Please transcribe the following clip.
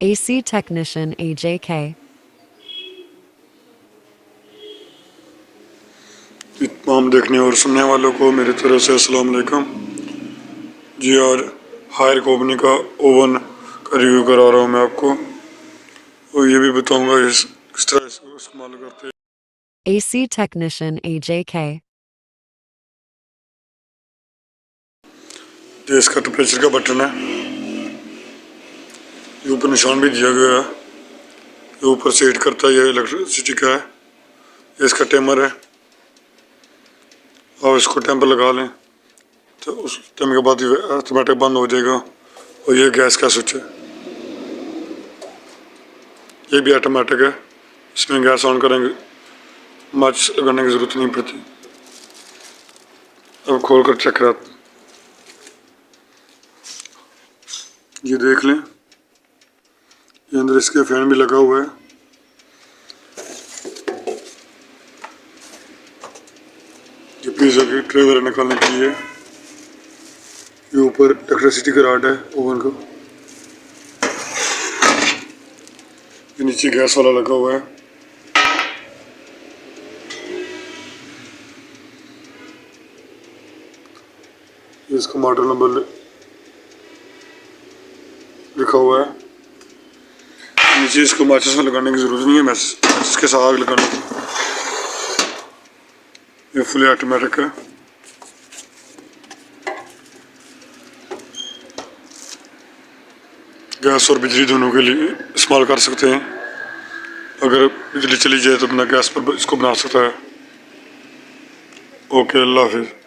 AC Technician AJK. तमाम देखने और सुनने वालों को मेरी तरफ से अस्सलाम वालेकुम जी। आज हायर कंपनी का ओवन का रिव्यू करा रहा हूँ मैं आपको, और ये भी बताऊँगा किस तरह इसको इस्तेमाल करते हैं। AC Technician AJK. ये इसका टेम्परेचर का बटन है, ये ऊपर निशान भी दिया गया है, ये ऊपर से हीट करता है, ये इलेक्ट्रिसिटी का है। ये इसका टाइमर है, और इसको टेम्पर लगा लें तो उस टाइम के बाद ये ऑटोमेटिक बंद हो जाएगा। और ये गैस का स्विच है, ये भी ऑटोमेटिक है, इसमें गैस ऑन करेंगे माचिस लगाने की ज़रूरत नहीं पड़ती। अब खोल कर चेक कराते, ये देख लें, ये अंदर इसके फैन भी लगा हुआ है। ये पिज़्ज़ा की ट्रे वगैरह निकालने के लिए, ये ऊपर इलेक्ट्रिसिटी का रॉड है ओवन का, ये नीचे गैस वाला लगा हुआ है। ये इसका मॉडल नंबर लिखा हुआ है। नीचे इसको माचिस में लगाने की ज़रूरत नहीं है, माचिस के साथ आग लगाने की। ये फुली ऑटोमेटिक है। गैस और बिजली दोनों के लिए इस्तेमाल कर सकते हैं। अगर बिजली चली जाए तो बिना गैस पर इसको बना सकता है। ओके, अल्लाह हाफिज़।